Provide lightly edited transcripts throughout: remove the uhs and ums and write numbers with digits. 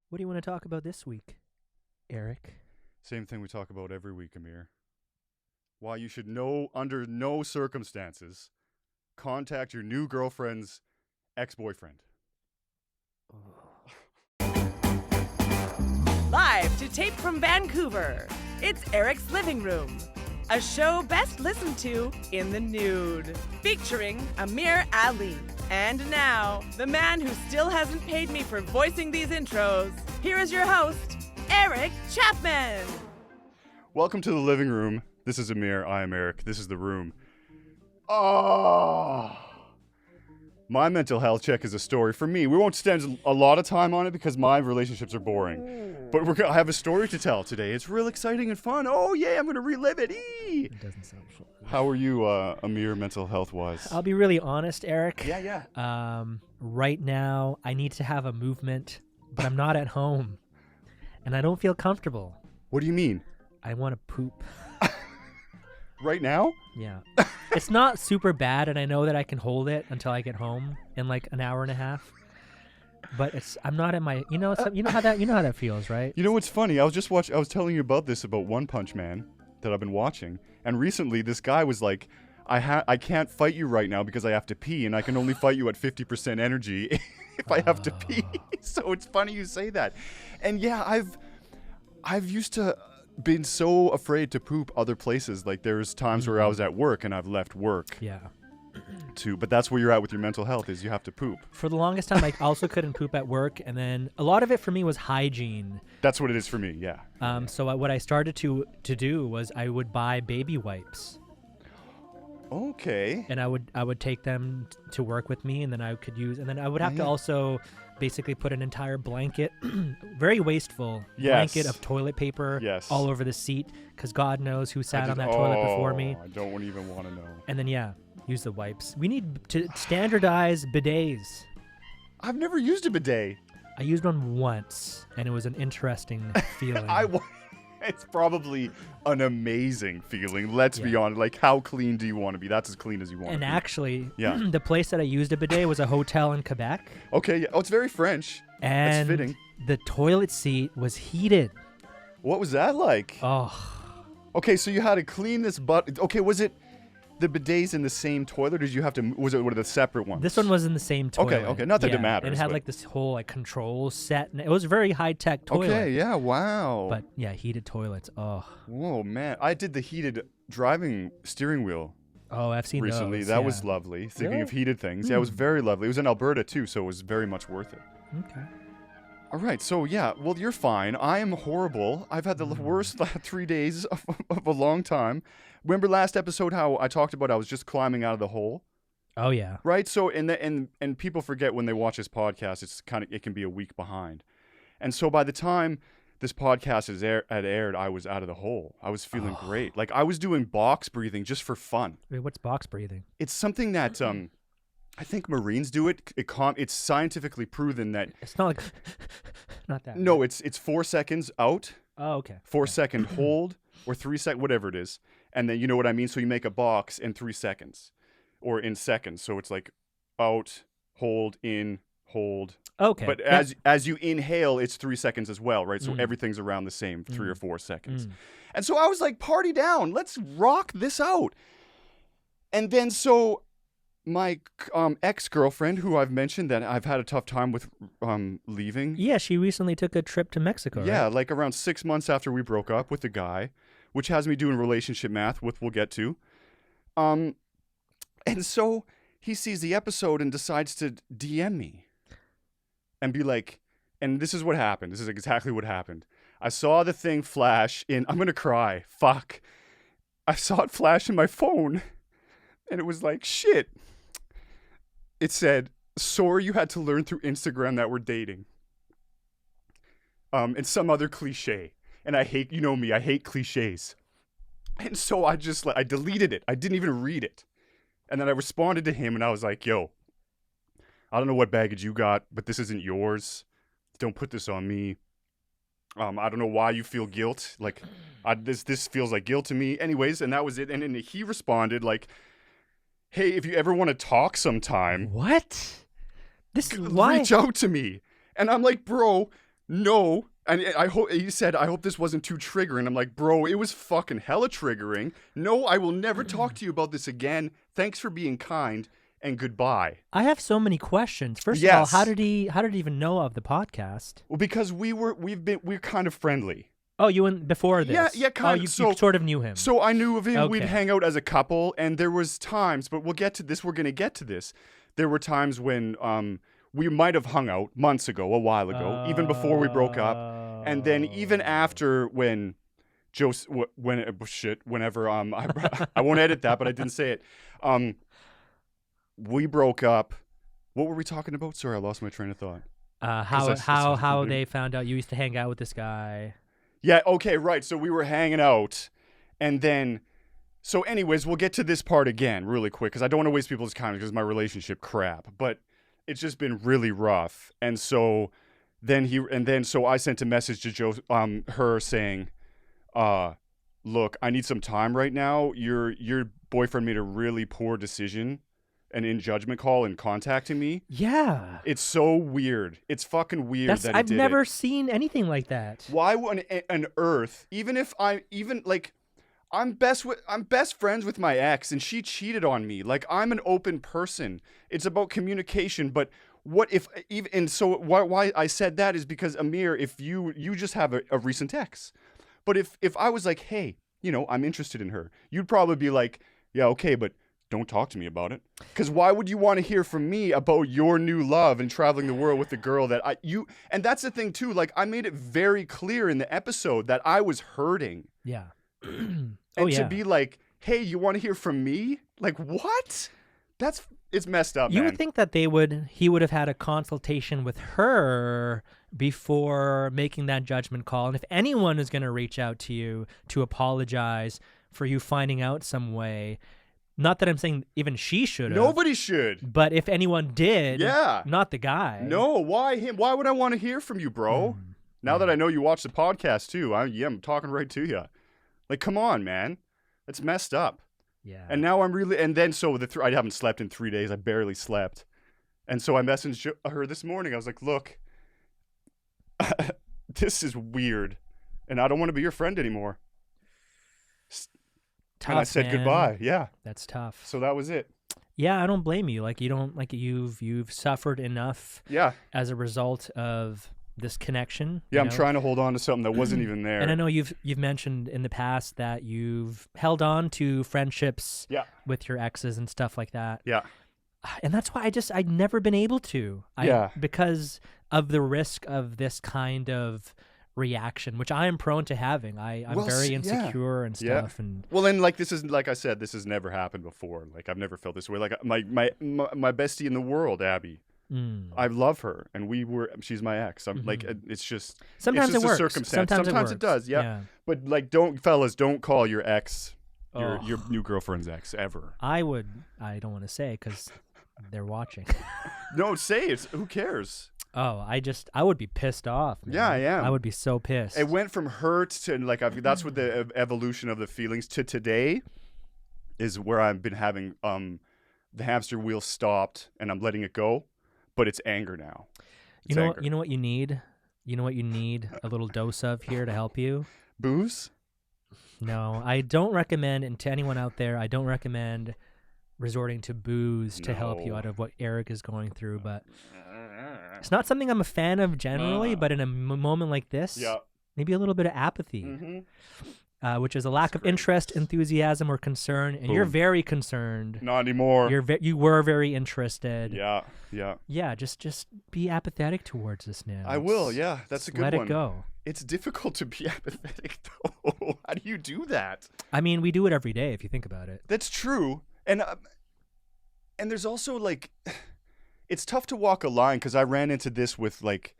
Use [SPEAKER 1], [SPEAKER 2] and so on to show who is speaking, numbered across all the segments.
[SPEAKER 1] What do you want to talk about this week, Eric?
[SPEAKER 2] Same thing we talk about every week, Amir. Why you should under no circumstances, contact your new girlfriend's ex-boyfriend.
[SPEAKER 3] Live to tape from Vancouver, it's Eric's Living Room, a show best listened to in the nude, featuring Amir Ali. And now, the man who still hasn't paid me for voicing these intros, here is your host, Eric Chapman.
[SPEAKER 2] Welcome to the living room. This is Amir, I am Eric, this is the room. Oh, my mental health check is a story for me. We won't spend a lot of time on it because my relationships are boring. But I have a story to tell today. It's real exciting and fun. Oh yeah, I'm going to relive it.
[SPEAKER 1] It doesn't sound fun.
[SPEAKER 2] How are you, Amir, mental health-wise?
[SPEAKER 1] I'll be really honest, Eric.
[SPEAKER 2] Yeah.
[SPEAKER 1] Right now, I need to have a movement, but I'm not at home. And I don't feel comfortable.
[SPEAKER 2] What do you mean?
[SPEAKER 1] I want to poop.
[SPEAKER 2] Right now?
[SPEAKER 1] Yeah. It's not super bad, and I know that I can hold it until I get home in like an hour and a half. But I'm not in my, you know how that feels, right?
[SPEAKER 2] You know what's funny? I was telling you about this about One Punch Man that I've been watching, and recently this guy was like, I can't fight you right now because I have to pee, and I can only fight you at 50% energy if I have to pee. So it's funny you say that. And yeah, I've used to been so afraid to poop other places. Like there's times where I was at work and I've left work.
[SPEAKER 1] Yeah.
[SPEAKER 2] But that's where you're at with your mental health, is you have to poop.
[SPEAKER 1] For the longest time, I also couldn't poop at work, and then a lot of it for me was hygiene.
[SPEAKER 2] That's what it is for me, yeah.
[SPEAKER 1] So what I started to do was I would buy baby wipes.
[SPEAKER 2] Okay.
[SPEAKER 1] And I would take them to work with me, and then I could use, and then I would have to also basically put an entire blanket, very wasteful blanket of toilet paper all over the seat, because God knows who sat on that toilet before me.
[SPEAKER 2] I don't even want to know.
[SPEAKER 1] And then use the wipes. We need to standardize bidets.
[SPEAKER 2] I've never used a bidet.
[SPEAKER 1] I used one once, and it was an interesting feeling.
[SPEAKER 2] It's probably an amazing feeling. Let's be honest. Like, how clean do you want to be? That's as clean as you want to be.
[SPEAKER 1] And actually, the place that I used a bidet was a hotel in Quebec.
[SPEAKER 2] Okay. Yeah. Oh, it's very French.
[SPEAKER 1] And
[SPEAKER 2] that's fitting.
[SPEAKER 1] The toilet seat was heated.
[SPEAKER 2] What was that like?
[SPEAKER 1] Oh.
[SPEAKER 2] Okay, so you had to clean this butt. Okay, was it the bidets in the same toilet, or did you have to? Was it one of the separate ones?
[SPEAKER 1] This one was in the same toilet.
[SPEAKER 2] Okay. Not that it matters.
[SPEAKER 1] And it had like this whole like control set, and it was a very high tech toilet.
[SPEAKER 2] Okay, yeah, wow.
[SPEAKER 1] But yeah, heated toilets. Oh.
[SPEAKER 2] Whoa, man! I did the heated driving steering wheel.
[SPEAKER 1] Oh, I've seen
[SPEAKER 2] recently.
[SPEAKER 1] those.
[SPEAKER 2] That was lovely. Thinking of heated things, yeah, it was very lovely. It was in Alberta too, so it was very much worth it.
[SPEAKER 1] Okay.
[SPEAKER 2] All right, so yeah, well, you're fine. I am horrible. I've had the worst 3 days of a long time. Remember last episode how I talked about I was just climbing out of the hole?
[SPEAKER 1] Oh yeah.
[SPEAKER 2] Right. So and people forget when they watch this podcast, it can be a week behind, and so by the time this podcast had aired, I was out of the hole. I was feeling great. Like I was doing box breathing just for fun.
[SPEAKER 1] Wait, what's box breathing?
[SPEAKER 2] It's something that I think Marines do it. It's scientifically proven that
[SPEAKER 1] it's not like not that.
[SPEAKER 2] No, it's 4 seconds out.
[SPEAKER 1] Oh, okay.
[SPEAKER 2] 4 second hold or 3 second, whatever it is, and then you know what I mean. So you make a box in 3 seconds, or in seconds. So it's like out, hold, in, hold.
[SPEAKER 1] Okay.
[SPEAKER 2] But as you inhale, it's 3 seconds as well, right? So everything's around the same 3 or 4 seconds. And so I was like, party down, let's rock this out. And then so my ex-girlfriend, who I've mentioned that I've had a tough time with leaving.
[SPEAKER 1] Yeah, she recently took a trip to Mexico,
[SPEAKER 2] Yeah,
[SPEAKER 1] right?
[SPEAKER 2] like around 6 months after we broke up with the guy, which has me doing relationship math, which we'll get to. And so he sees the episode and decides to DM me and be like, and this is what happened. This is exactly what happened. I saw the thing flash in, I'm going to cry. Fuck. I saw it flash in my phone and it was like, shit. It said, sorry you had to learn through Instagram that we're dating. And some other cliche. And I hate, you know me, I hate cliches. And so I deleted it. I didn't even read it. And then I responded to him and I was like, yo, I don't know what baggage you got, but this isn't yours. Don't put this on me. I don't know why you feel guilt. Like, this feels like guilt to me. Anyways, and that was it. And then he responded like, hey, if you ever want to talk sometime.
[SPEAKER 1] What? This is why?
[SPEAKER 2] Reach out to me. And I'm like, bro, no. And he said, I hope this wasn't too triggering. I'm like, bro, it was fucking hella triggering. No, I will never talk to you about this again. Thanks for being kind, and goodbye.
[SPEAKER 1] I have so many questions. First of all, how did he even know of the podcast?
[SPEAKER 2] Well, because we're kind of friendly.
[SPEAKER 1] Oh, you went before this?
[SPEAKER 2] Yeah, kind of.
[SPEAKER 1] You sort of knew him.
[SPEAKER 2] So I knew of him.
[SPEAKER 1] Okay.
[SPEAKER 2] We'd hang out as a couple, and there was times, but we'll get to this. We're going to get to this. There were times when we might have hung out months ago, a while ago, even before we broke up. And then even after when whenever I won't edit that, but I didn't say it. We broke up. What were we talking about? Sorry, I lost my train of thought.
[SPEAKER 1] How they found out you used to hang out with this guy.
[SPEAKER 2] Yeah, okay, right. So we were hanging out, and then so anyways, we'll get to this part again really quick because I don't want to waste people's time because my relationship crap. But it's just been really rough. And so so I sent a message to her saying, look, I need some time right now. Your boyfriend made a really poor decision, an in judgment call in contacting me.
[SPEAKER 1] Yeah.
[SPEAKER 2] It's so weird. It's fucking weird that
[SPEAKER 1] I've never seen anything like that.
[SPEAKER 2] Why on earth, I'm best friends with my ex and she cheated on me. Like, I'm an open person. It's about communication, but what if even, and so why I said that is because, Amir, if you just have a recent ex, but if I was like, hey, I'm interested in her, you'd probably be like, yeah, okay, but don't talk to me about it. Because why would you want to hear from me about your new love and traveling the world with the girl that and that's the thing too, like, I made it very clear in the episode that I was hurting.
[SPEAKER 1] Yeah.
[SPEAKER 2] To be like, hey, you want to hear from me? Like, what? It's messed up,
[SPEAKER 1] You
[SPEAKER 2] man.
[SPEAKER 1] would think that he would have had a consultation with her before making that judgment call. And if anyone is going to reach out to you to apologize for you finding out some way, not that I'm saying even she should have.
[SPEAKER 2] Nobody should.
[SPEAKER 1] But if anyone did,
[SPEAKER 2] yeah,
[SPEAKER 1] not the guy.
[SPEAKER 2] No, why him? Why would I want to hear from you, bro? Now that I know you watch the podcast too, I'm talking right to you. Like, come on, man. That's messed up.
[SPEAKER 1] Yeah.
[SPEAKER 2] And now I haven't slept in 3 days. I barely slept. And so I messaged her this morning. I was like, look, this is weird. And I don't want to be your friend anymore.
[SPEAKER 1] Tough,
[SPEAKER 2] and I said goodbye. Yeah.
[SPEAKER 1] That's tough.
[SPEAKER 2] So that was it.
[SPEAKER 1] Yeah, I don't blame you. Like, you've suffered enough.
[SPEAKER 2] Yeah.
[SPEAKER 1] As a result of this connection.
[SPEAKER 2] Yeah, I'm trying to hold on to something that wasn't even there.
[SPEAKER 1] And I know you've mentioned in the past that you've held on to friendships with your exes and stuff like that.
[SPEAKER 2] Yeah.
[SPEAKER 1] And that's why I'd never been able to. Because of the risk of this kind of reaction, which I am prone to having. I'm very insecure and stuff.
[SPEAKER 2] Yeah.
[SPEAKER 1] And
[SPEAKER 2] well, then, like, this is, like I said, this has never happened before. Like, I've never felt this way. Like, my bestie in the world, Abby. I love her, and she's my ex. I'm like, it's just
[SPEAKER 1] sometimes
[SPEAKER 2] it's just
[SPEAKER 1] it works.
[SPEAKER 2] A circumstance.
[SPEAKER 1] Sometimes
[SPEAKER 2] it does. Yeah. But like, don't call your ex your new girlfriend's ex ever.
[SPEAKER 1] I don't want to say because they're watching.
[SPEAKER 2] No, say it. Who cares?
[SPEAKER 1] Oh, I would be pissed off, man.
[SPEAKER 2] Yeah, I am.
[SPEAKER 1] I would be so pissed.
[SPEAKER 2] It went from hurt to like that's what the evolution of the feelings to today is where I've been having the hamster wheel stopped and I'm letting it go. But it's anger now.
[SPEAKER 1] You know what you need? You know what you need a little dose of here to help you?
[SPEAKER 2] Booze?
[SPEAKER 1] No, I don't recommend, and to anyone out there, I don't recommend resorting to booze to help you out of what Eric is going through. But it's not something I'm a fan of generally, but in a moment like this, maybe a little bit of apathy. Which is a lack of interest, enthusiasm, or concern, and you're very concerned.
[SPEAKER 2] Not anymore.
[SPEAKER 1] You were very interested.
[SPEAKER 2] Yeah.
[SPEAKER 1] Just be apathetic towards this now.
[SPEAKER 2] I will. Yeah, that's a good one.
[SPEAKER 1] Let it go.
[SPEAKER 2] It's difficult to be apathetic, though. How do you do that?
[SPEAKER 1] I mean, we do it every day if you think about it.
[SPEAKER 2] That's true, and there's also like, it's tough to walk a line because I ran into this with like.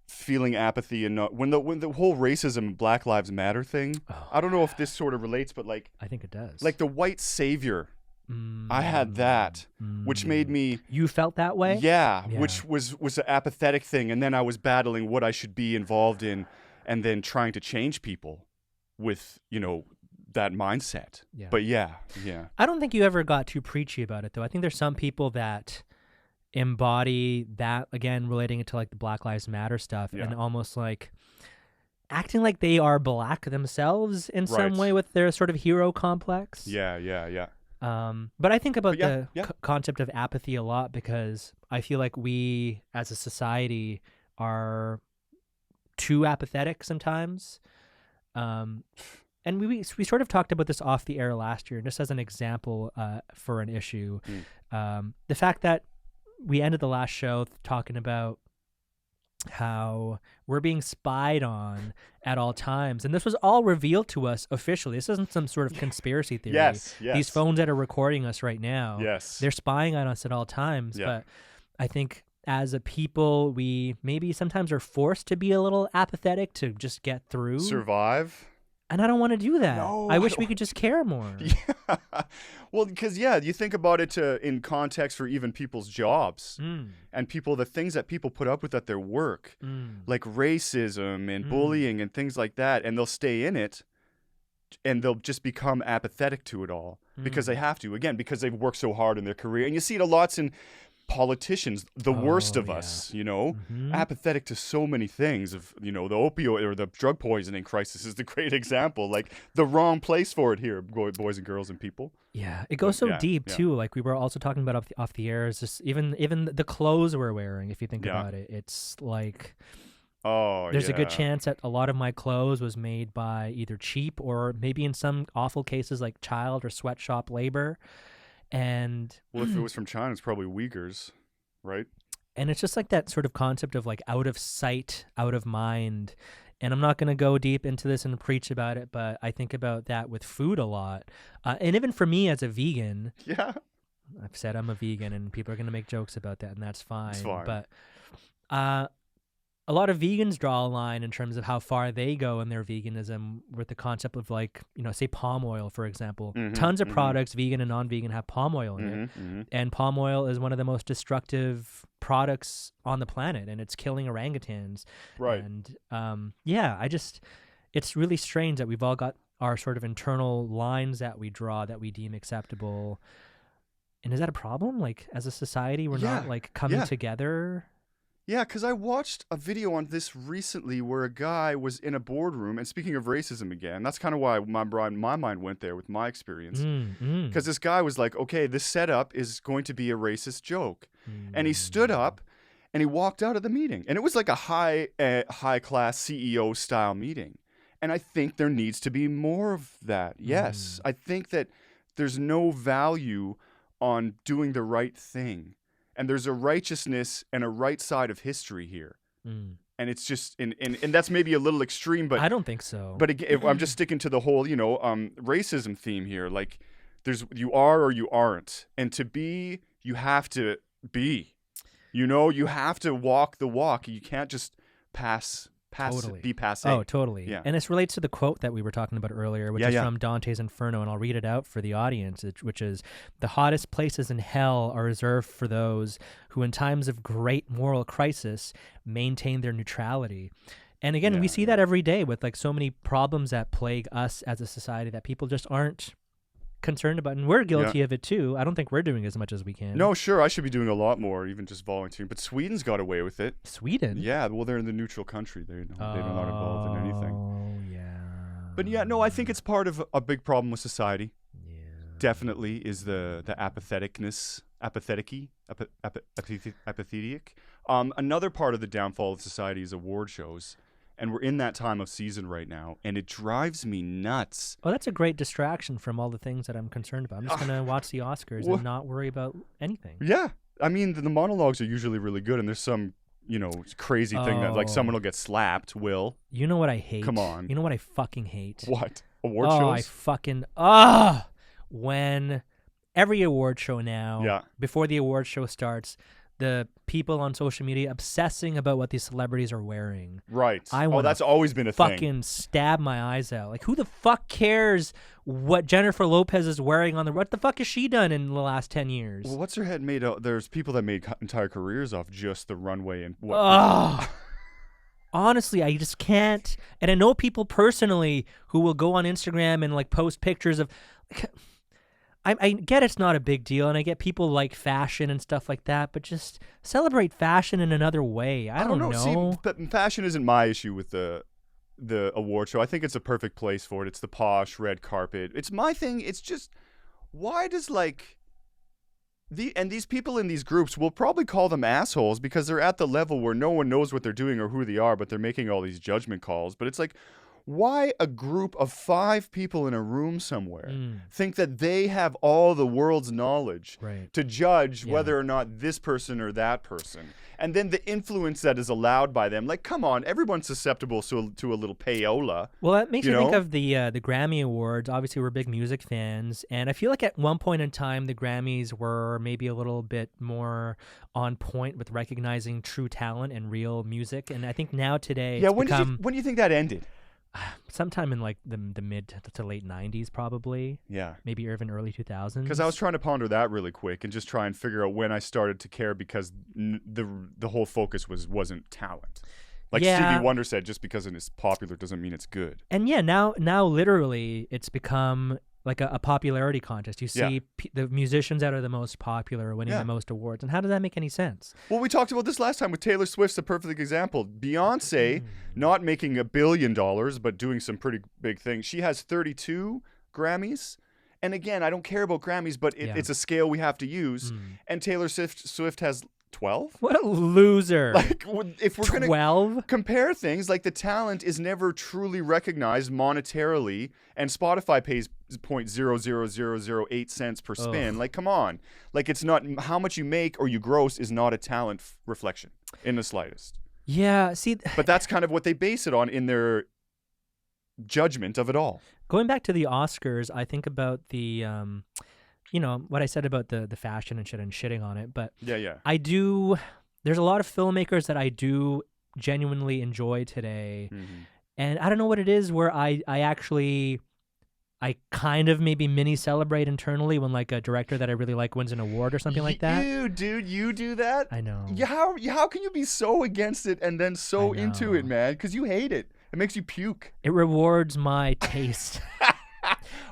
[SPEAKER 2] Feeling apathy and when the whole racism Black Lives Matter thing. I don't know if this sort of relates, but like
[SPEAKER 1] I think it does.
[SPEAKER 2] Like the white savior, I had that, which made me.
[SPEAKER 1] You felt that way?
[SPEAKER 2] Yeah. Which was an apathetic thing, and then I was battling what I should be involved in, and then trying to change people with that mindset. Yeah. But yeah.
[SPEAKER 1] I don't think you ever got too preachy about it, though. I think there's some people that embody that, again, relating it to like the Black Lives Matter stuff, and almost like acting like they are black themselves in some way with their sort of hero complex.
[SPEAKER 2] Yeah.
[SPEAKER 1] But I think about the concept of apathy a lot, because I feel like we as a society are too apathetic sometimes. And we sort of talked about this off the air last year, just as an example for an issue. The fact that we ended the last show talking about how we're being spied on at all times. And this was all revealed to us officially. This isn't some sort of conspiracy theory.
[SPEAKER 2] Yes.
[SPEAKER 1] These phones that are recording us right now, they're spying on us at all times. But I think as a people, we maybe sometimes are forced to be a little apathetic to just get through.
[SPEAKER 2] Survive.
[SPEAKER 1] And I don't want to do that.
[SPEAKER 2] No,
[SPEAKER 1] I wish we could just care more.
[SPEAKER 2] Yeah. Well, because, you think about it in context for even people's jobs and the things that people put up with at their work, like racism and bullying and things like that. And they'll stay in it and they'll just become apathetic to it all because they have to, again, because they've worked so hard in their career. And you see it a lot in politicians, the worst of us, apathetic to so many things of, the opioid or the drug poisoning crisis is the great example, like the wrong place for it here, boys and girls and people. Yeah,
[SPEAKER 1] it goes so deep too. Like we were also talking about off the air, is just even the clothes we're wearing, if you think about it, it's like, there's a good chance that a lot of my clothes was made by either cheap or maybe in some awful cases like child or sweatshop labor. And
[SPEAKER 2] well, if it was from China, it's probably Uyghurs, right?
[SPEAKER 1] And it's just like that sort of concept of like out of sight, out of mind. And I'm not going to go deep into this and preach about it, but I think about that with food a lot. And even for me as a vegan, I've said I'm a vegan, and people are going to make jokes about that, and that's fine.
[SPEAKER 2] It's fine.
[SPEAKER 1] But a lot of vegans draw a line in terms of how far they go in their veganism with the concept of, like, say palm oil, for example. Tons of products, vegan and non-vegan, have palm oil in it. And palm oil is one of the most destructive products on the planet, and it's killing orangutans.
[SPEAKER 2] Right.
[SPEAKER 1] And it's really strange that we've all got our sort of internal lines that we draw that we deem acceptable. And is that a problem? Like, as a society, we're not like coming together?
[SPEAKER 2] Yeah, because I watched a video on this recently where a guy was in a boardroom, and speaking of racism again, that's kind of why my mind went there with my experience. Because this guy was like, okay, this setup is going to be a racist joke. And he stood up and he walked out of the meeting. And it was like a high-class CEO style meeting. And I think there needs to be more of that. Yes, I think that there's no value on doing the right thing. And there's a righteousness and a right side of history here. And it's just, and that's maybe a little extreme, but
[SPEAKER 1] I don't think so.
[SPEAKER 2] But again, I'm just sticking to the whole, racism theme here. Like, you are or you aren't. And to be, you have to be. You have to walk the walk. You can't just be passe.
[SPEAKER 1] Oh, totally.
[SPEAKER 2] Yeah.
[SPEAKER 1] And this relates to the quote that we were talking about earlier, which is from Dante's Inferno, and I'll read it out for the audience, which is, "The hottest places in hell are reserved for those who in times of great moral crisis maintain their neutrality." And again, we see that every day with like so many problems that plague us as a society that people just aren't concerned about, and we're guilty of it too. I don't think we're doing as much as we can.
[SPEAKER 2] No, sure, I should be doing a lot more, even just volunteering. But Sweden's got away with it.
[SPEAKER 1] Sweden?
[SPEAKER 2] Yeah, well, they're in the neutral country. They're not involved in anything.
[SPEAKER 1] Oh, yeah.
[SPEAKER 2] But I think it's part of a big problem with society. Yeah. Definitely is the apatheticness, apathetic. Another part of the downfall of society is award shows. And we're in that time of season right now, and it drives me nuts.
[SPEAKER 1] Oh, that's a great distraction from all the things that I'm concerned about. I'm just going to watch the Oscars and not worry about anything.
[SPEAKER 2] Yeah. I mean, the monologues are usually really good, and there's some, crazy thing that, like, someone will get slapped, Will.
[SPEAKER 1] You know what I hate?
[SPEAKER 2] Come on.
[SPEAKER 1] You know what I fucking hate?
[SPEAKER 2] What? Award shows?
[SPEAKER 1] I fucking... when every award show now, before the award show starts, the people on social media obsessing about what these celebrities are wearing.
[SPEAKER 2] Right.
[SPEAKER 1] That's
[SPEAKER 2] always been a thing.
[SPEAKER 1] Fucking stab my eyes out. Like, who the fuck cares what Jennifer Lopez is wearing on what the fuck has she done in the last 10 years?
[SPEAKER 2] Well, what's her head made out? There's people that made entire careers off just the runway and what.
[SPEAKER 1] Honestly, I just can't. And I know people personally who will go on Instagram and like post pictures of... I get it's not a big deal, and I get people like fashion and stuff like that, but just celebrate fashion in another way. I don't know.
[SPEAKER 2] See, but fashion isn't my issue with the award show. I think it's a perfect place for it. It's the posh red carpet. It's my thing. It's just, why does these people in these groups, we'll probably call them assholes because they're at the level where no one knows what they're doing or who they are, but they're making all these judgment calls. But it's like, why a group of 5 people in a room somewhere think that they have all the world's knowledge to judge whether or not this person or that person? And then the influence that is allowed by them. Like, come on, everyone's susceptible to a little payola.
[SPEAKER 1] Well, that makes me think of the Grammy Awards. Obviously, we're big music fans. And I feel like at one point in time, the Grammys were maybe a little bit more on point with recognizing true talent and real music. And I think now today,
[SPEAKER 2] when do you think that ended?
[SPEAKER 1] Sometime in like the mid to late 90s, probably.
[SPEAKER 2] Yeah.
[SPEAKER 1] Maybe even early 2000s.
[SPEAKER 2] Because I was trying to ponder that really quick and just try and figure out when I started to care because the whole focus wasn't talent. Like Stevie Wonder said, just because it's popular doesn't mean it's good.
[SPEAKER 1] And now literally it's become like a popularity contest. You see the musicians that are the most popular winning the most awards. And how does that make any sense?
[SPEAKER 2] Well, we talked about this last time with Taylor Swift's a perfect example. Beyonce, not making $1 billion, but doing some pretty big things. She has 32 Grammys. And again, I don't care about Grammys, but it's a scale we have to use. And Taylor Swift has 12?
[SPEAKER 1] What a loser.
[SPEAKER 2] Like, if we're going
[SPEAKER 1] 12?
[SPEAKER 2] to compare things, like the talent is never truly recognized monetarily, and Spotify pays 0.00008 cents per spin.
[SPEAKER 1] Ugh.
[SPEAKER 2] Like, come on. Like, it's not how much you make or you gross is not a talent reflection in the slightest.
[SPEAKER 1] Yeah, see.
[SPEAKER 2] But that's kind of what they base it on in their judgment of it all.
[SPEAKER 1] Going back to the Oscars, I think about the what I said about the fashion and shit and shitting on it, but there's a lot of filmmakers that I do genuinely enjoy today. And I don't know what it is where I kind of maybe mini celebrate internally when like a director that I really like wins an award or something like that.
[SPEAKER 2] You do that?
[SPEAKER 1] I know.
[SPEAKER 2] How can you be so against it and then so into it, man? Because you hate it. It makes you puke.
[SPEAKER 1] It rewards my taste.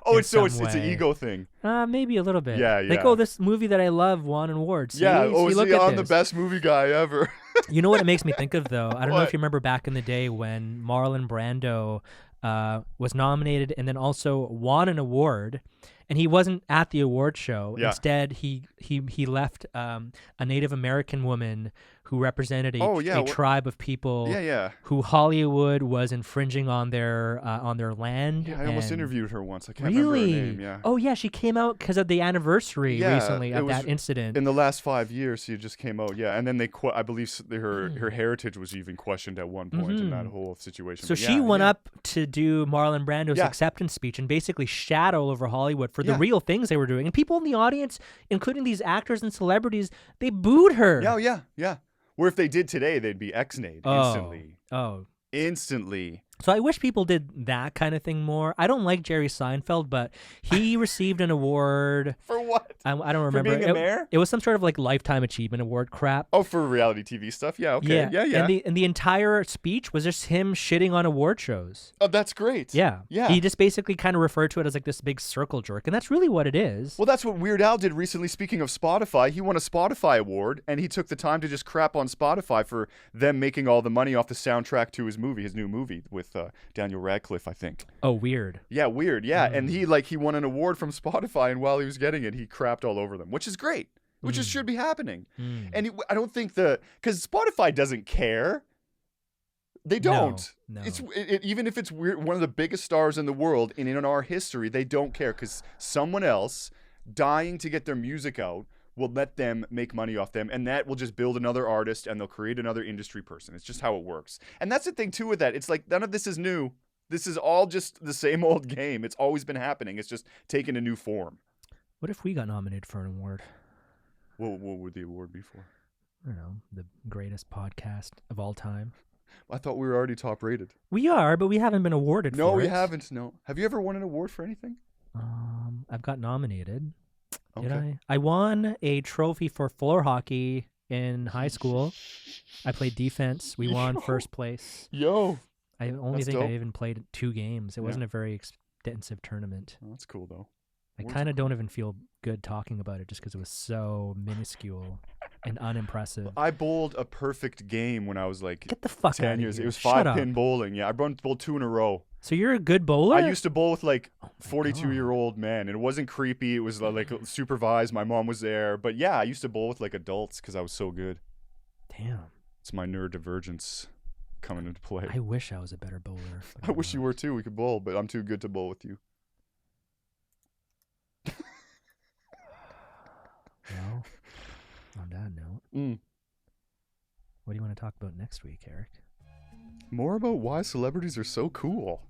[SPEAKER 2] It's an ego thing.
[SPEAKER 1] Maybe a little bit.
[SPEAKER 2] Yeah.
[SPEAKER 1] Like, this movie that I love won an award. See,
[SPEAKER 2] I'm the best movie guy ever.
[SPEAKER 1] You know what it makes me think of, though? I don't know if you remember back in the day when Marlon Brando was nominated and then also won an award, and he wasn't at the award show.
[SPEAKER 2] Yeah.
[SPEAKER 1] Instead, he left a Native American woman who represented a tribe of people who Hollywood was infringing on their land.
[SPEAKER 2] Yeah, I almost interviewed her once. I can't remember her name. Yeah.
[SPEAKER 1] Oh yeah, she came out because of the anniversary recently of that incident.
[SPEAKER 2] In the last 5 years, she just came out. Yeah, and then I believe her heritage was even questioned at one point in that whole situation.
[SPEAKER 1] So she went up to do Marlon Brando's acceptance speech and basically shat all over Hollywood for the real things they were doing. And people in the audience, including these actors and celebrities, they booed her.
[SPEAKER 2] Yeah. Where if they did today, they'd be ex-nayed instantly. Instantly.
[SPEAKER 1] So I wish people did that kind of thing more. I don't like Jerry Seinfeld, but he received an award.
[SPEAKER 2] For what?
[SPEAKER 1] I don't remember.
[SPEAKER 2] For being a mayor?
[SPEAKER 1] It was some sort of like Lifetime Achievement Award crap.
[SPEAKER 2] Oh, for reality TV stuff? Yeah, okay. Yeah.
[SPEAKER 1] And the entire speech was just him shitting on award shows.
[SPEAKER 2] Oh, that's great.
[SPEAKER 1] Yeah.
[SPEAKER 2] Yeah.
[SPEAKER 1] He just basically kind of referred to it as like this big circle jerk, and that's really what it is.
[SPEAKER 2] Well, that's what Weird Al did recently. Speaking of Spotify, he won a Spotify award, and he took the time to just crap on Spotify for them making all the money off the soundtrack to his new movie with Daniel Radcliffe, I think.
[SPEAKER 1] Oh, weird.
[SPEAKER 2] Yeah, weird. Yeah, and he won an award from Spotify, and while he was getting it, he crapped all over them, which is great, which should be happening. And I don't think because Spotify doesn't care. They don't.
[SPEAKER 1] No.
[SPEAKER 2] Even if it's weird, one of the biggest stars in the world and in our history, they don't care because someone else dying to get their music out will let them make money off them, and that will just build another artist, and they'll create another industry person. It's just how it works. And that's the thing, too, with that. It's like none of this is new. This is all just the same old game. It's always been happening. It's just taken a new form.
[SPEAKER 1] What if we got nominated for an award?
[SPEAKER 2] What would the award be for?
[SPEAKER 1] I don't know. The greatest podcast of all time.
[SPEAKER 2] I thought we were already top rated.
[SPEAKER 1] We are, but we haven't been awarded for it.
[SPEAKER 2] No, we haven't. No. Have you ever won an award for anything?
[SPEAKER 1] I've got nominated.
[SPEAKER 2] Okay.
[SPEAKER 1] Did I? I won a trophy for floor hockey in high school. I played defense. We won first place. I only think I even played 2 games. It wasn't a very extensive tournament.
[SPEAKER 2] Oh, that's cool, though.
[SPEAKER 1] I kind of don't even feel good talking about it just because it was so minuscule and unimpressive.
[SPEAKER 2] I bowled a perfect game when I was like
[SPEAKER 1] Get the fuck
[SPEAKER 2] 10
[SPEAKER 1] out
[SPEAKER 2] years.
[SPEAKER 1] of here.
[SPEAKER 2] It was
[SPEAKER 1] Shut
[SPEAKER 2] 5-pin
[SPEAKER 1] up.
[SPEAKER 2] bowling. Yeah, I bowled 2 in a row.
[SPEAKER 1] So you're a good bowler?
[SPEAKER 2] I used to bowl with like
[SPEAKER 1] Oh my
[SPEAKER 2] 42-year-old men. And it wasn't creepy. It was like supervised. My mom was there. But yeah, I used to bowl with like adults because I was so good.
[SPEAKER 1] Damn.
[SPEAKER 2] It's my neurodivergence coming into play.
[SPEAKER 1] I wish I was a better bowler.
[SPEAKER 2] I wish you were too. We could bowl, but I'm too good to bowl with you.
[SPEAKER 1] Well, on that note, what do you want to talk about next week, Eric?
[SPEAKER 2] More about why celebrities are so cool.